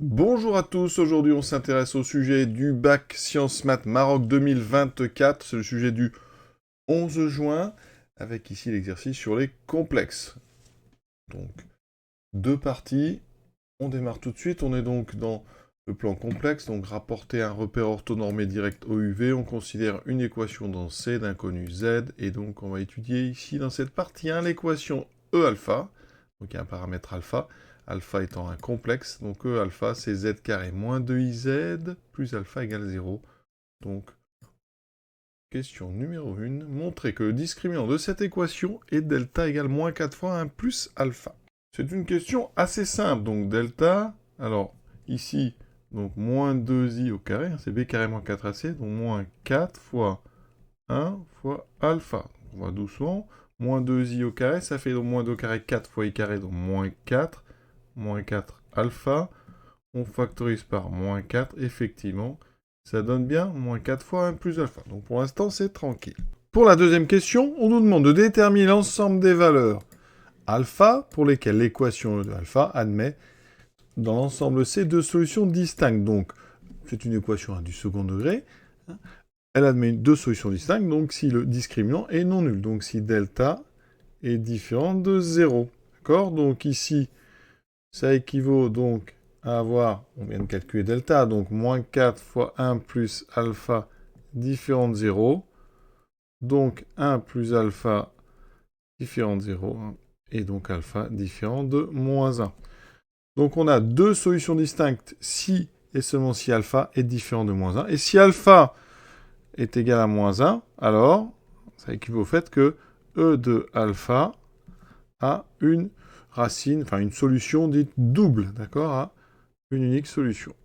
Bonjour à tous, aujourd'hui on s'intéresse au sujet du bac Sciences Maths Maroc 2024, c'est le sujet du 11 juin, avec ici l'exercice sur les complexes. Donc, deux parties, on démarre tout de suite, on est donc dans le plan complexe, donc rapporter un repère orthonormé direct au UV, on considère une équation dans C d'inconnu Z, et donc on va étudier ici dans cette partie 1 l'équation E alpha, donc il y a un paramètre alpha, alpha étant un complexe, donc E alpha c'est Z carré moins 2IZ plus alpha égale 0. Donc, question numéro 1, montrer que le discriminant de cette équation est delta égale moins 4 fois 1 plus alpha. C'est une question assez simple, donc delta, alors ici, donc moins 2i au carré, c'est b carré moins 4ac, donc moins 4 fois 1 fois alpha. On va doucement, moins 2i au carré, ça fait donc moins 2 au carré 4 fois i carré, donc moins 4 alpha, on factorise par moins 4, effectivement, ça donne bien moins 4 fois 1 plus alpha. Donc pour l'instant, c'est tranquille. Pour la deuxième question, on nous demande de déterminer l'ensemble des valeurs alpha pour lesquelles l'équation E de alpha admet dans l'ensemble C deux solutions distinctes. Donc, c'est une équation à du second degré. Elle admet deux solutions distinctes, donc si le discriminant est non nul. Donc si delta est différent de 0. D'accord? Donc ici, ça équivaut donc à avoir, on vient de calculer delta, donc moins 4 fois 1 plus alpha différent de 0. Donc 1 plus alpha différent de 0. Et donc alpha différent de moins 1. Donc on a deux solutions distinctes si et seulement si alpha est différent de moins 1. Et si alpha est égal à moins 1, alors ça équivaut au fait que E de alpha a une racine, enfin une solution dite double, d'accord, a une unique solution.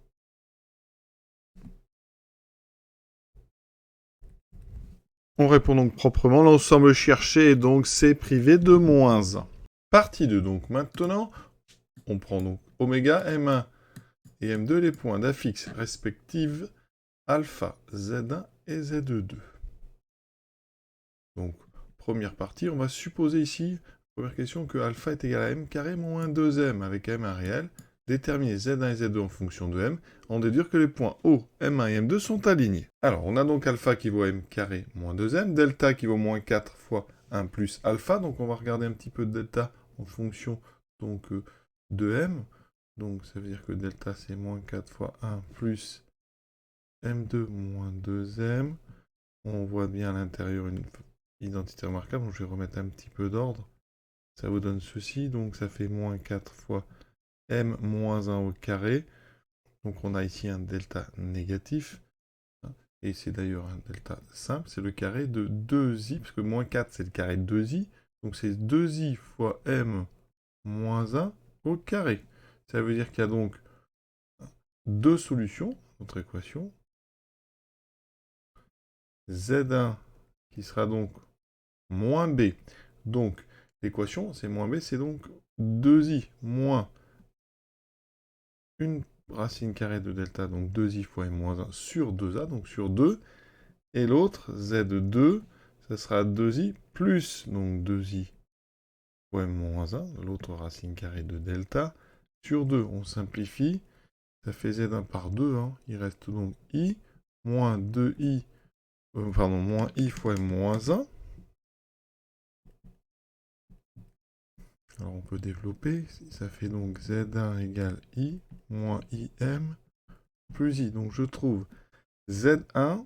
On répond donc proprement, l'ensemble cherché est donc C privé de moins 1. Partie 2, donc maintenant, on prend donc oméga, M1 et M2, les points d'affixe respectifs alpha, Z1 et Z2. Donc, première partie, on va supposer ici, première question, que alpha est égal à m carré moins 2m, avec m un réel, déterminer Z1 et Z2 en fonction de m, en déduire que les points O, M1 et M2 sont alignés. Alors, on a donc alpha qui vaut m carré moins 2m, delta qui vaut moins 4 fois 1 plus alpha, donc on va regarder un petit peu de delta en fonction donc, de m. Donc, ça veut dire que delta, c'est moins 4 fois 1 plus m2 moins 2m. On voit bien à l'intérieur une identité remarquable, donc je vais remettre un petit peu d'ordre. Ça vous donne ceci, donc ça fait moins 4 fois m moins 1 au carré. Donc on a ici un delta négatif. Et c'est d'ailleurs un delta simple, c'est le carré de 2i, parce que moins 4 c'est le carré de 2i. Donc c'est 2i fois m moins 1 au carré. Ça veut dire qu'il y a donc deux solutions, notre équation. Z1 qui sera donc moins b. Donc, l'équation, c'est moins b, c'est donc 2i moins une racine carrée de delta, donc 2i fois m moins 1 sur 2a, donc sur 2. Et l'autre, z2, ça sera 2i plus, donc 2i fois m moins 1, l'autre racine carrée de delta, sur 2. On simplifie, ça fait z1 par 2, hein. Il reste donc i, moins 2i, moins i fois m moins 1. Alors on peut développer, ça fait donc Z1 égale I moins IM plus I. Donc je trouve Z1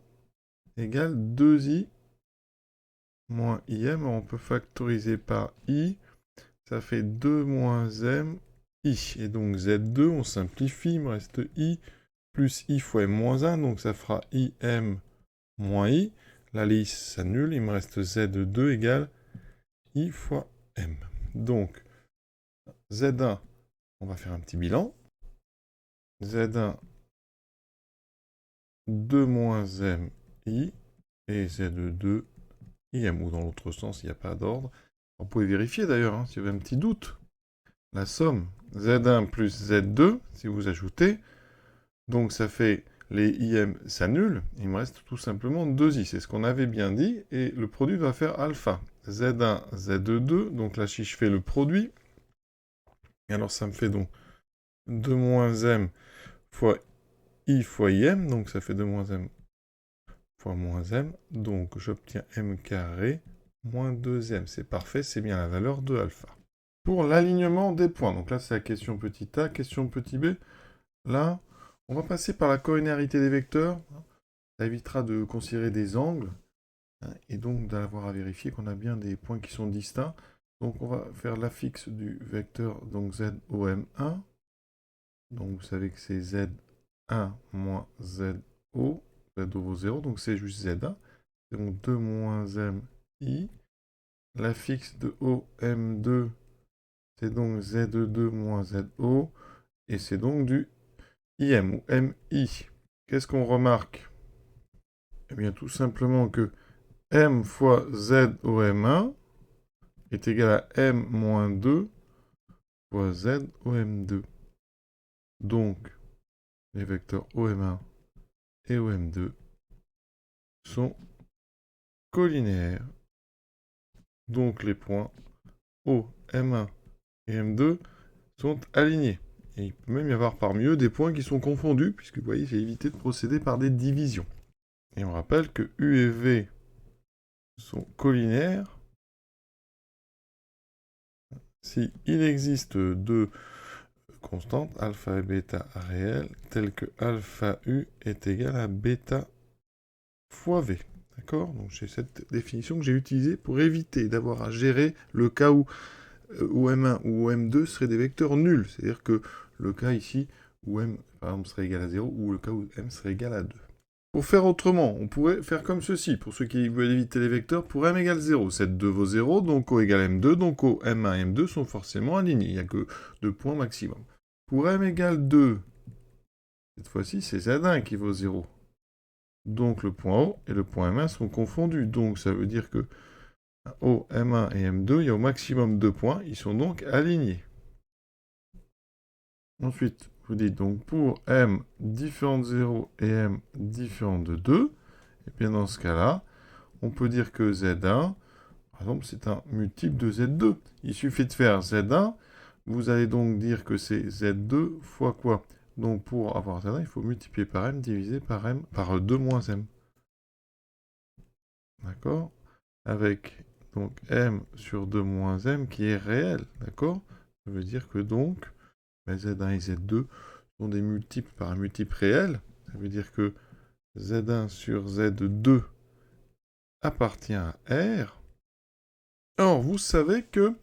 égale 2I moins IM. On peut factoriser par I, ça fait 2 moins M I. Et donc Z2, on simplifie, il me reste I plus I fois M moins 1, donc ça fera IM moins I. La liste s'annule, il me reste Z2 égale I fois M. Donc Z1, on va faire un petit bilan. Z1, 2 moins MI, et Z2, IM, ou dans l'autre sens, il n'y a pas d'ordre. Vous pouvez vérifier d'ailleurs, hein, si vous avez un petit doute. La somme Z1 plus Z2, si vous ajoutez, donc ça fait les IM s'annulent, il me reste tout simplement 2I, c'est ce qu'on avait bien dit, et le produit doit faire alpha. Z1, Z2, donc là si je fais le produit, alors ça me fait donc 2 moins M fois I fois IM, donc ça fait 2 moins M fois moins M, donc j'obtiens M carré moins 2M. C'est parfait, c'est bien la valeur de alpha. Pour l'alignement des points, donc là c'est la question petit a, question petit b. Là, on va passer par la colinarité des vecteurs. Ça évitera de considérer des angles, et donc d'avoir à vérifier qu'on a bien des points qui sont distincts. Donc on va faire l'affixe du vecteur donc ZOM1. Donc vous savez que c'est Z1 moins ZO. ZO vaut 0, donc c'est juste Z1. Donc 2 moins MI. L'affixe de OM2, c'est donc Z2 moins ZO. Et c'est donc du IM ou MI. Qu'est-ce qu'on remarque? Eh bien tout simplement que M fois ZOM1 est égal à M moins 2 fois ZOM2. Donc, les vecteurs OM1 et OM2 sont collinéaires. Donc, les points O, M1 et M2 sont alignés. Et il peut même y avoir parmi eux des points qui sont confondus, puisque vous voyez, j'ai évité de procéder par des divisions. Et on rappelle que U et V sont collinaires si il existe deux constantes, alpha et bêta réelles, telles que alpha U est égal à bêta fois V. D'accord? Donc j'ai cette définition que j'ai utilisée pour éviter d'avoir à gérer le cas où OM1 ou OM2 seraient des vecteurs nuls. C'est-à-dire que le cas ici où M par exemple serait égal à 0 ou le cas où M serait égal à 2. Pour faire autrement, on pourrait faire comme ceci. Pour ceux qui veulent éviter les vecteurs, pour M égale 0, cette 2 vaut 0, donc O égale M2, donc O, M1 et M2 sont forcément alignés. Il n'y a que 2 points maximum. Pour M égale 2, cette fois-ci, c'est Z1 qui vaut 0. Donc le point O et le point M1 sont confondus. Donc ça veut dire que O, M1 et M2, il y a au maximum 2 points. Ils sont donc alignés. Ensuite, vous dites donc pour M différent de 0 et M différent de 2, et bien dans ce cas-là, on peut dire que Z1, par exemple, c'est un multiple de Z2. Il suffit de faire Z1, vous allez donc dire que c'est Z2 fois quoi? Donc pour avoir Z1, il faut multiplier par M divisé par M par 2 moins M. D'accord? Avec donc M sur 2 moins M qui est réel. D'accord? Ça veut dire que donc Z1 et Z2 sont des multiples par un multiple réel. Ça veut dire que Z1 sur Z2 appartient à R. Or, vous savez que,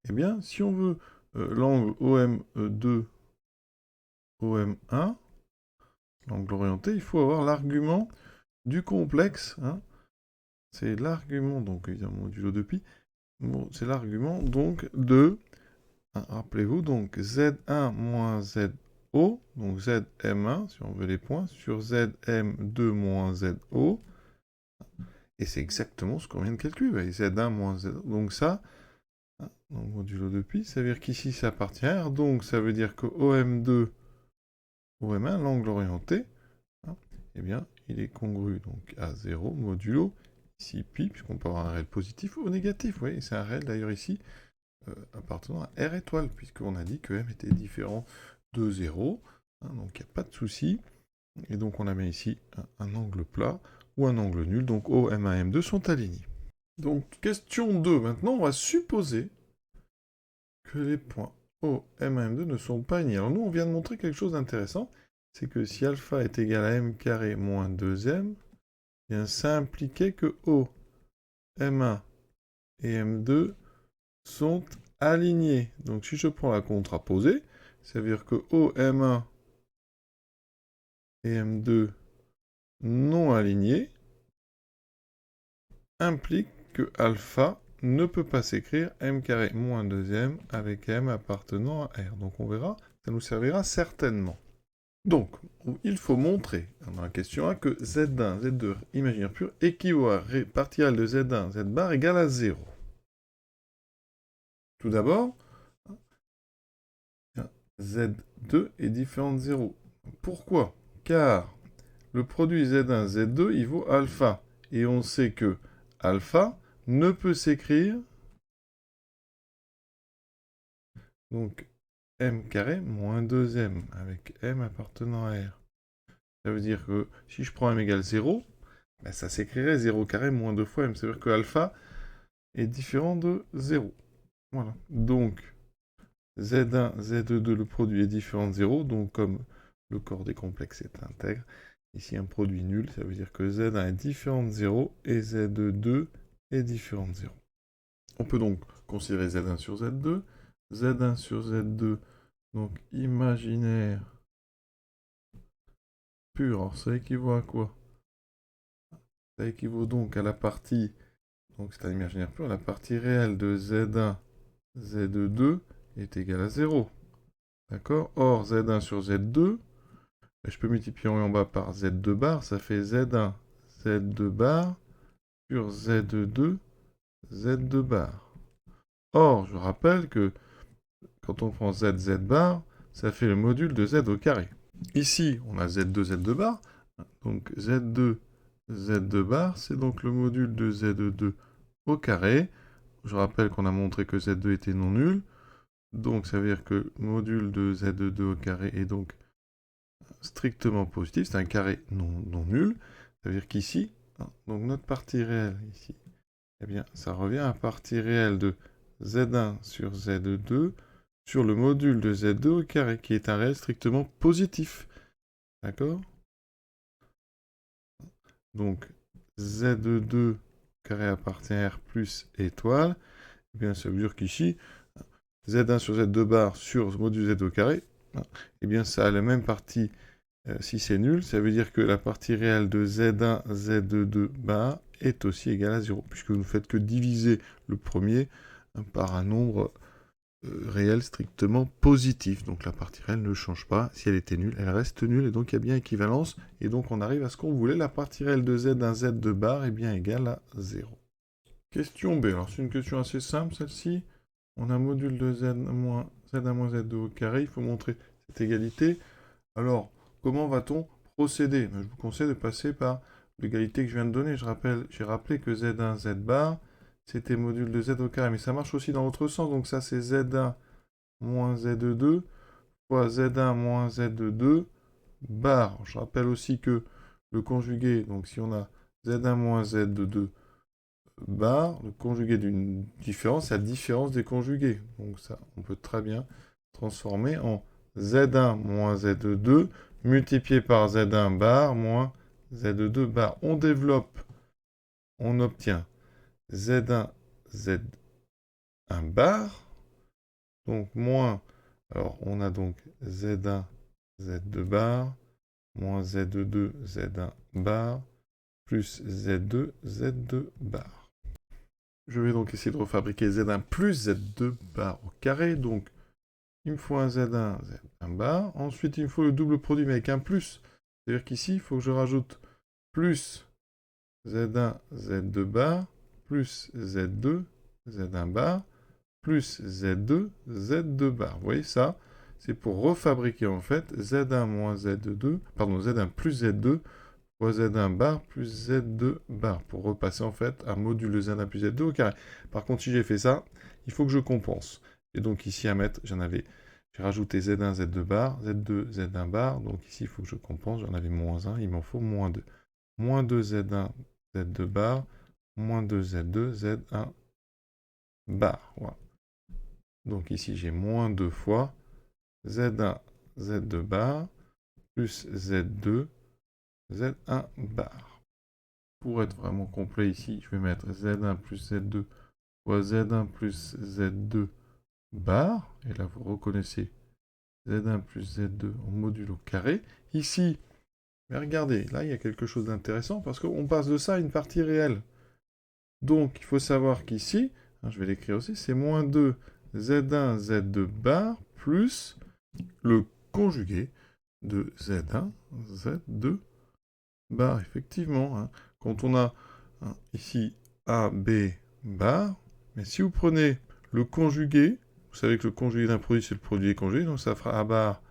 eh bien, si on veut l'angle OM2, OM1, l'angle orienté, il faut avoir l'argument du complexe. Hein. C'est l'argument, donc évidemment, modulo de pi. Bon, c'est l'argument, donc, de, hein, rappelez-vous, donc Z1 moins ZO, donc ZM1, si on veut les points, sur ZM2 moins ZO. Et c'est exactement ce qu'on vient de calculer. Z1 moins ZO. Donc ça, donc modulo de pi, ça veut dire qu'ici ça appartient à R, donc ça veut dire que OM2, OM1, l'angle orienté, hein, eh bien, il est congru donc à 0 modulo, ici pi, puisqu'on peut avoir un réel positif ou négatif, vous voyez, c'est un réel d'ailleurs ici, appartenant à R étoile, puisqu'on a dit que M était différent de 0, hein, donc il n'y a pas de souci, et donc on a bien ici un angle plat ou un angle nul, donc O, M1 et M2 sont alignés. Donc question 2, maintenant on va supposer que les points O, M1, M2 ne sont pas alignés. Alors nous, on vient de montrer quelque chose d'intéressant, c'est que si alpha est égal à M carré moins 2M, eh bien ça impliquait que O, M1 et M2 sont alignés. Donc si je prends la contraposée, ça veut dire que O, M1 et M2 non alignés implique que alpha ne peut pas s'écrire M carré moins 2M avec M appartenant à R. Donc on verra, ça nous servira certainement. Donc, il faut montrer, dans la question 1, que Z1, Z2, imaginaire pur, équivaut à partie réelle de Z1, Z bar égale à 0. Tout d'abord, Z2 est différent de 0. Pourquoi? Car le produit Z1, Z2, il vaut alpha. Et on sait que alpha ne peut s'écrire donc m carré moins 2m, avec m appartenant à R. Ça veut dire que si je prends m égale 0, ben ça s'écrirait 0 carré moins 2 fois m. Ça veut dire que alpha est différent de 0. Voilà. Donc, Z1, Z2, le produit est différent de 0. Donc, comme le corps des complexes est intègre, ici un produit nul, ça veut dire que Z1 est différent de 0 et Z2 est différent de 0. On peut donc considérer Z1 sur Z2. Z1 sur Z2, donc imaginaire pur. Alors, ça équivaut à quoi? Ça équivaut donc à la partie, donc c'est un imaginaire pur, la partie réelle de Z1, Z2 est égale à 0. D'accord? Or, Z1 sur Z2, je peux multiplier en haut et en bas par Z2 bar, ça fait Z1, Z2 bar sur Z2, Z2 bar. Or, je rappelle que quand on prend Z, Z bar, ça fait le module de Z au carré. Ici, on a Z2, Z2 bar, donc Z2, Z2 bar, c'est donc le module de Z2 au carré. Je rappelle qu'on a montré que Z2 était non nul, donc ça veut dire que le module de Z2 au carré est donc strictement positif, c'est un carré non nul. Ça veut dire qu'ici, donc notre partie réelle ici, eh bien ça revient à partie réelle de Z1 sur Z2 sur le module de Z2 au carré, qui est un réel strictement positif. D'accord? Donc Z2 carré appartient à R plus étoile. Eh bien ça veut dire qu'ici, Z1 sur Z2 bar sur le module Z2 au carré, eh bien ça a la même partie. Si c'est nul, ça veut dire que la partie réelle de Z1, Z2 bar est aussi égale à 0, puisque vous ne faites que diviser le premier par un nombre réel strictement positif. Donc la partie réelle ne change pas. Si elle était nulle, elle reste nulle, et donc il y a bien équivalence. Et donc on arrive à ce qu'on voulait. La partie réelle de Z1, Z2 bar est bien égale à 0. Question B. Alors c'est une question assez simple celle-ci. On a un module de Z1, Z2 au carré. Il faut montrer cette égalité. Alors, comment va-t-on procéder? Je vous conseille de passer par l'égalité que je viens de donner. J'ai rappelé que Z1, Z bar, c'était module de Z au carré, mais ça marche aussi dans l'autre sens. Donc ça, c'est Z1 moins Z2 fois Z1 moins Z2 bar. Je rappelle aussi que le conjugué, donc si on a Z1 moins Z2 bar, le conjugué d'une différence, c'est la différence des conjugués. Donc ça, on peut très bien transformer en Z1 moins Z2 multiplié par Z1 bar moins Z2 bar. On développe, on obtient Z1 Z1 bar, donc moins, alors on a donc Z1 Z2 bar moins Z2 Z1 bar plus Z2 Z2 bar. Je vais donc essayer de refabriquer Z1 plus Z2 bar au carré, donc il me faut un Z1, Z1 bar. Ensuite, il me faut le double produit, mais avec un plus. C'est-à-dire qu'ici, il faut que je rajoute plus Z1, Z2 bar, plus Z2, Z1 bar, plus Z2, Z2 bar. Vous voyez ça? C'est pour refabriquer en fait Z1 moins Z2, pardon, Z1 plus Z2 fois Z1 bar plus Z2 bar, pour repasser en fait un module de Z1 plus Z2 au carré. Par contre, si j'ai fait ça, il faut que je compense. Et donc ici à mettre, j'ai rajouté Z1, Z2 bar, Z2, Z1 bar, donc ici il faut que je compense, j'en avais moins 1, il m'en faut moins 2. Moins 2 Z1, Z2 bar, moins 2 Z2, Z1 bar. Voilà. Donc ici j'ai moins 2 fois Z1, Z2 bar, plus Z2, Z1 bar. Pour être vraiment complet ici, je vais mettre Z1 plus Z2 fois Z1 plus Z2 bar. Et là, vous reconnaissez Z1 plus Z2 en module au carré. Ici, mais regardez, là, il y a quelque chose d'intéressant parce qu'on passe de ça à une partie réelle. Donc, il faut savoir qu'ici, je vais l'écrire aussi, c'est moins 2 Z1 Z2 bar plus le conjugué de Z1 Z2 bar. Effectivement, quand on a ici A, B, bar, mais si vous prenez le conjugué, vous savez que le conjugué d'un produit, c'est le produit conjugué, donc ça fera A bar,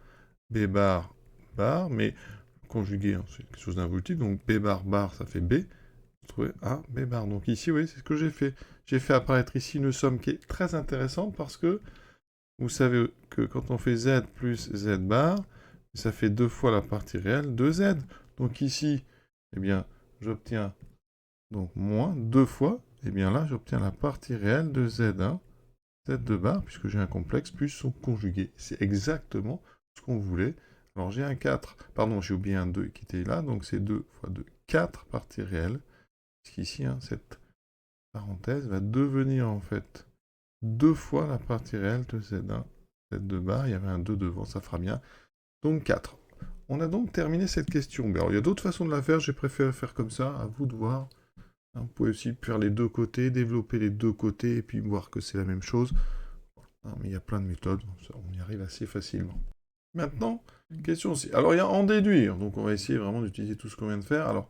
B bar, bar, mais le conjugué, c'est quelque chose d'involutif, donc B bar, bar, ça fait B, vous trouvez A, B bar. Donc ici, oui, c'est ce que j'ai fait. J'ai fait apparaître ici une somme qui est très intéressante parce que vous savez que quand on fait z plus z bar, ça fait 2 fois la partie réelle de z. Donc ici, eh bien, j'obtiens donc moins 2 fois, et bien là, j'obtiens la partie réelle de z1, z2 bar, puisque j'ai un complexe, plus son conjugué. C'est exactement ce qu'on voulait. Alors j'ai un 4, pardon, j'ai oublié un 2 qui était là, donc c'est 2 fois 2, 4 parties réelles. Puisqu'ici, cette parenthèse va devenir en fait 2 fois la partie réelle de z1, z2 bar, il y avait un 2 devant, ça fera bien. Donc 4. On a donc terminé cette question. Mais alors, il y a d'autres façons de la faire, j'ai préféré faire comme ça, à vous de voir. Vous pouvez aussi faire les deux côtés, développer les deux côtés, et puis voir que c'est la même chose. Mais il y a plein de méthodes, on y arrive assez facilement. Maintenant, question aussi. Alors, il y a en déduire, donc on va essayer vraiment d'utiliser tout ce qu'on vient de faire. Alors,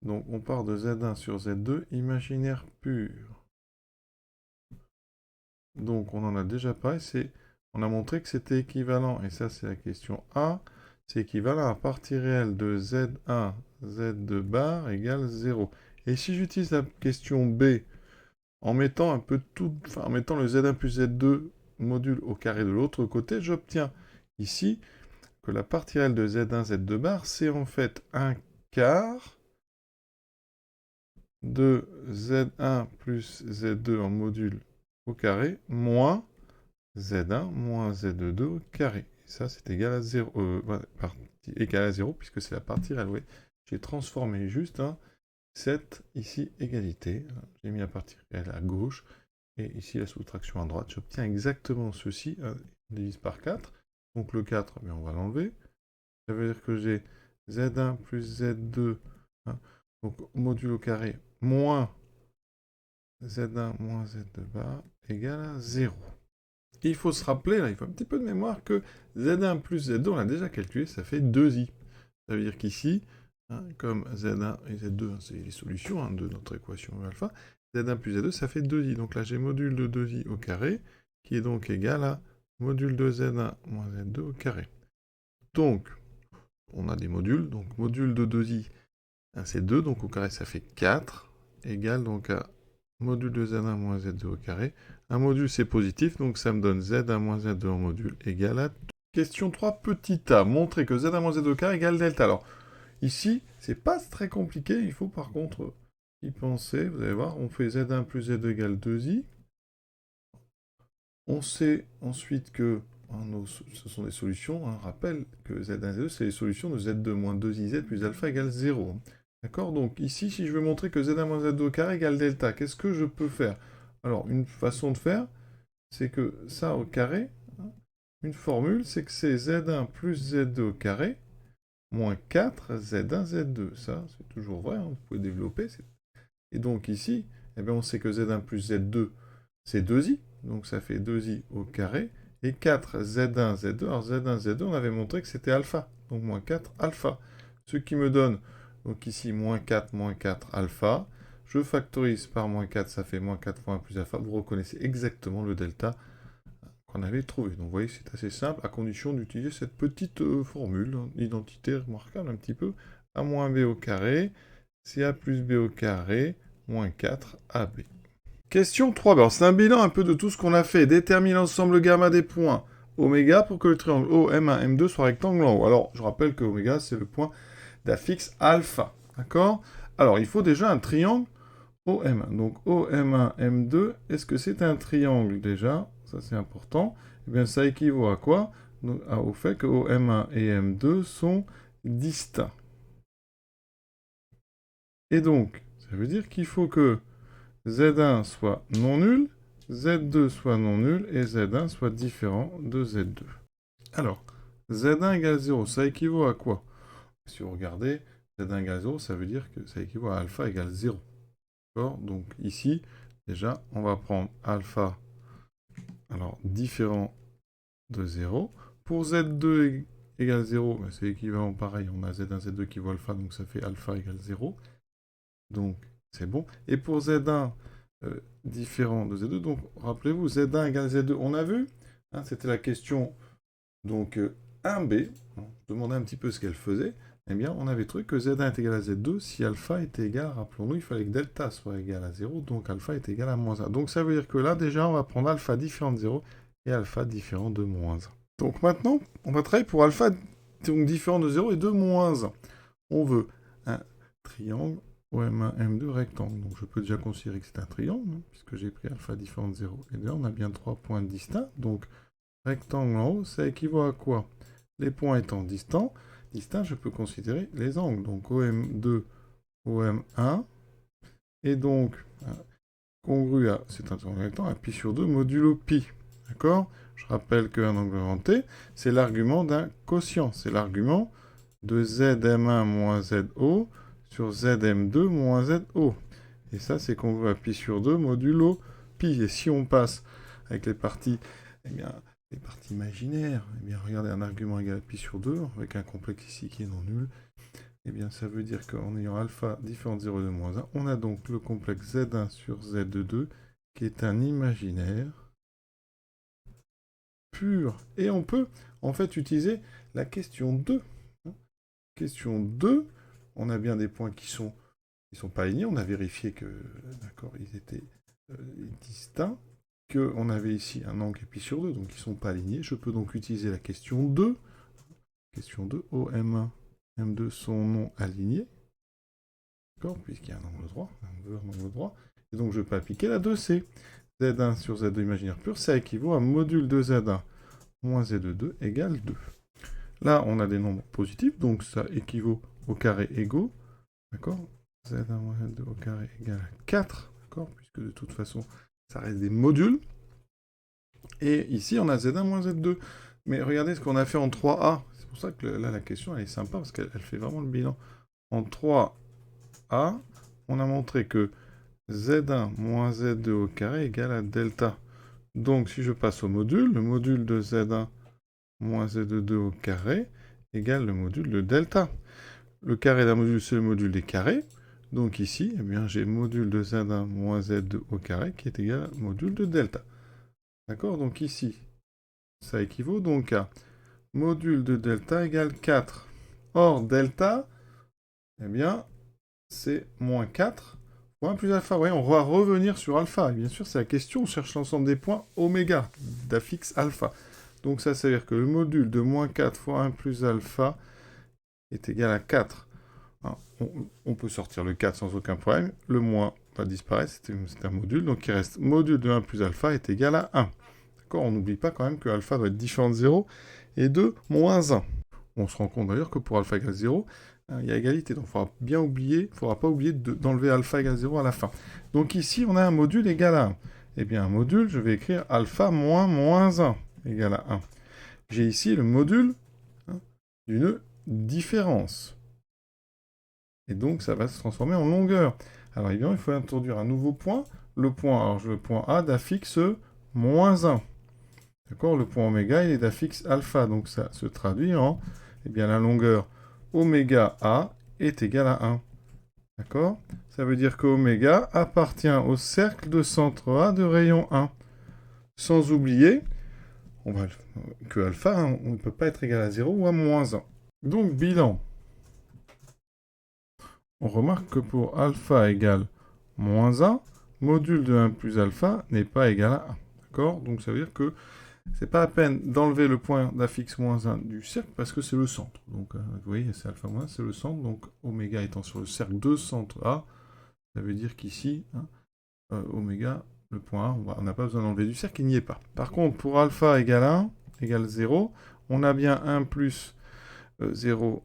donc on part de Z1 sur Z2, imaginaire pur. Donc on en a déjà parlé, on a montré que c'était équivalent, et ça c'est la question A, c'est équivalent à partie réelle de Z1, Z2 bar égale 0. Et si j'utilise la question B, en mettant un peu tout, en mettant le Z1 plus Z2 module au carré de l'autre côté, j'obtiens ici que la partie réelle de Z1, Z2 bar, c'est en fait un quart de Z1 plus Z2 en module au carré, moins Z1 moins Z2 au carré. Et ça, c'est égal à 0, égal à 0, puisque c'est la partie réelle. Oui. J'ai transformé juste cette, ici, égalité. J'ai mis la partie réelle à gauche, et ici, la soustraction à droite. J'obtiens exactement ceci, on divise par 4. Donc le 4, on va l'enlever. Ça veut dire que j'ai Z1 plus Z2, donc module au carré, moins Z1 moins Z2 bar, égale à 0. Et il faut se rappeler, là, il faut un petit peu de mémoire, que Z1 plus Z2, on l'a déjà calculé, ça fait 2i. Ça veut dire qu'ici, comme Z1 et Z2, c'est les solutions de notre équation alpha, Z1 plus Z2, ça fait 2i. Donc là, j'ai module de 2i au carré, qui est donc égal à module de Z1 moins Z2 au carré. Donc, on a des modules, donc module de 2i, c'est 2, donc au carré, ça fait 4, égale donc à module de Z1 moins Z2 au carré. Un module, c'est positif, donc ça me donne Z1 moins Z2 en module égale à... Question 3, petit a. Montrer que Z1 moins Z2 au carré égale delta. Alors, ici, c'est pas très compliqué. Il faut par contre y penser. Vous allez voir, on fait Z1 plus Z2 égale 2i. On sait ensuite que... ce sont des solutions. Rappelle que Z1 et Z2, c'est les solutions de Z2 moins 2iZ plus alpha égale 0. D'accord? Donc ici, si je veux montrer que Z1 moins Z2 au carré égale delta, qu'est-ce que je peux faire? Alors, une façon de faire, c'est que ça au carré, une formule, c'est que c'est Z1 plus Z2 au carré, moins 4 Z1 Z2. Ça, c'est toujours vrai, vous pouvez développer. Et donc ici, eh bien, on sait que Z1 plus Z2, c'est 2i, donc ça fait 2i au carré, et 4 Z1 Z2. Alors Z1 Z2, on avait montré que c'était alpha, donc moins 4 alpha. Ce qui me donne, donc ici, moins 4 alpha. Je factorise par moins 4, ça fait moins 4 fois 1 plus alpha. Vous reconnaissez exactement le delta qu'on avait trouvé. Donc vous voyez, c'est assez simple, à condition d'utiliser cette petite formule, identité remarquable un petit peu, a moins b au carré, c'est a plus b au carré, moins 4 ab. Question 3, alors c'est un bilan un peu de tout ce qu'on a fait. Détermine l'ensemble gamma des points oméga pour que le triangle OM1, M2 soit rectangle en haut. Alors, je rappelle que oméga, c'est le point d'affixe alpha. D'accord? Alors, il faut déjà un triangle OM1. Donc, OM1, M2, est-ce que c'est un triangle déjà? Ça, c'est important. Eh bien, ça équivaut à quoi? Donc, au fait que OM1 et M2 sont distincts. Et donc, ça veut dire qu'il faut que Z1 soit non nul, Z2 soit non nul, et Z1 soit différent de Z2. Alors, Z1 égale 0, ça équivaut à quoi? Si vous regardez, Z1 égale 0, ça veut dire que ça équivaut à alpha égale 0. D'accord? Donc ici, déjà, on va prendre alpha, alors différent de 0. Pour Z2 égale 0, ben, c'est équivalent pareil, on a Z1, Z2 qui vaut alpha, donc ça fait alpha égale 0. Donc, c'est bon. Et pour Z1 différent de Z2, donc rappelez-vous, Z1 égale Z2, on a vu, c'était la question, donc 1b, je demandais un petit peu ce qu'elle faisait, eh bien, on avait trouvé que Z1 est égal à Z2 si alpha était égal, rappelons-nous, il fallait que delta soit égal à 0, donc alpha est égal à moins 1. Donc ça veut dire que là, déjà, on va prendre alpha différent de 0, et alpha différent de moins 1. Donc maintenant, on va travailler pour alpha donc différent de 0 et de moins 1. On veut un triangle OM1, M2 rectangle. Donc je peux déjà considérer que c'est un triangle, hein, puisque j'ai pris alpha différent de 0 et de 1. On a bien 3 points distincts. Donc rectangle en haut, ça équivaut à quoi? Les points étant distincts, je peux considérer les angles. Donc OM2, OM1, et donc congru à, c'est un triangle rectangle, à pi sur 2 modulo pi. D'accord? Je rappelle qu'un angle inventé, c'est l'argument d'un quotient. C'est l'argument de ZM1 moins ZO sur ZM2 moins ZO. Et ça, c'est congru à pi sur 2 modulo pi. Et si on passe avec les parties, eh bien, les parties imaginaires, eh bien, regardez, un argument égal à pi sur 2, avec un complexe ici qui est non nul, eh bien, ça veut dire qu'en ayant alpha différent de 0 et de moins 1, on a donc le complexe Z1 sur Z2, qui est un imaginaire pur. Et on peut, en fait, utiliser la question 2. Question 2, on a bien des points qui sont pas alignés. On a vérifié que, d'accord, ils étaient distincts. On avait ici un angle pi sur 2, donc ils ne sont pas alignés. Je peux donc utiliser la question 2. Question 2, OM1, M2 sont non alignés. D'accord, puisqu'il y a un angle droit, un angle droit. Et donc je peux appliquer la 2C. Z1 sur Z2 imaginaire pur, ça équivaut à module de Z1 moins Z2 égale 2. Là, on a des nombres positifs, donc ça équivaut au carré égaux. D'accord, Z1 moins Z2 au carré égale à 4. D'accord, puisque de toute façon, ça reste des modules. Et ici, on a Z1 moins Z2. Mais regardez ce qu'on a fait en 3A. C'est pour ça que là, la question, elle est sympa, parce qu'elle fait vraiment le bilan. En 3A, on a montré que Z1 moins Z2 au carré égale à delta. Donc, si je passe au module, le module de Z1 moins Z2 au carré égale le module de delta. Le carré d'un module, c'est le module des carrés. Donc ici, eh bien, j'ai module de Z1 moins Z2 au carré qui est égal au module de delta. D'accord? Donc ici, ça équivaut donc à module de delta égale 4. Or, delta, eh bien, c'est moins 4 fois 1 plus alpha. Oui, on va revenir sur alpha. Et bien sûr, c'est la question, on cherche l'ensemble des points oméga d'affixe alpha. Donc ça veut dire que le module de moins 4 fois 1 plus alpha est égal à 4. Alors, on peut sortir le 4 sans aucun problème. Le moins va disparaître, c'est un module. Donc il reste module de 1 plus alpha est égal à 1. D'accord, on n'oublie pas quand même que alpha doit être différent de 0 et de moins 1. On se rend compte d'ailleurs que pour alpha égale 0, il y a égalité. Donc il ne faudra pas oublier d'enlever alpha égale 0 à la fin. Donc ici, on a un module égal à 1. Eh bien, un module, je vais écrire alpha moins moins 1 égale à 1. J'ai ici le module d'une différence. Et donc, ça va se transformer en longueur. Alors, évidemment, il faut introduire un nouveau point. Le point A d'affixe moins 1. D'accord? Le point oméga, il est d'affixe alpha. Donc, ça se traduit en, eh bien, la longueur oméga A est égale à 1. D'accord? Ça veut dire que oméga appartient au cercle de centre A de rayon 1. Sans oublier que alpha, on ne peut pas être égal à 0 ou à moins 1. Donc, bilan. On remarque que pour alpha égale moins 1, module de 1 plus alpha n'est pas égal à 1. D'accord? Donc ça veut dire que c'est pas la peine d'enlever le point d'affixe moins 1 du cercle parce que c'est le centre. Donc vous voyez, c'est alpha moins 1, c'est le centre. Donc oméga étant sur le cercle de centre A, ça veut dire qu'ici, oméga, le point A, on n'a pas besoin d'enlever du cercle, il n'y est pas. Par contre, pour alpha égale 1, égale 0, on a bien 1 plus 0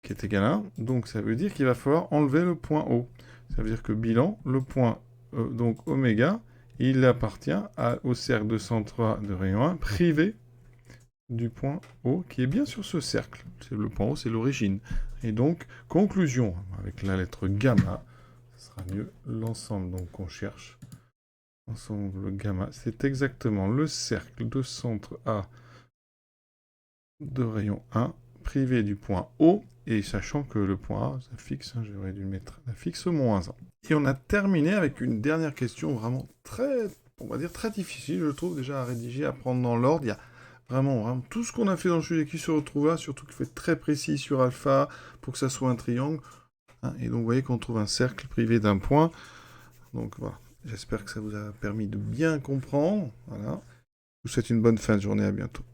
qui est égal à 1, donc ça veut dire qu'il va falloir enlever le point O. Ça veut dire que bilan, le point donc oméga, il appartient au cercle de centre A de rayon 1, privé du point O, qui est bien sur ce cercle. Le point O, c'est l'origine. Et donc, conclusion, avec la lettre gamma, ce sera mieux l'ensemble donc qu'on cherche. Ensemble gamma, c'est exactement le cercle de centre A de rayon 1, privé du point O, et sachant que le point A, ça fixe, j'aurais dû mettre la fixe moins 1. Et on a terminé avec une dernière question vraiment très, on va dire très difficile, je trouve, déjà à rédiger, à prendre dans l'ordre. Il y a vraiment tout ce qu'on a fait dans le sujet qui se retrouve là, surtout qu'il faut être très précis sur alpha pour que ça soit un triangle. Et donc vous voyez qu'on trouve un cercle privé d'un point. Donc voilà, j'espère que ça vous a permis de bien comprendre. Voilà. Je vous souhaite une bonne fin de journée, à bientôt.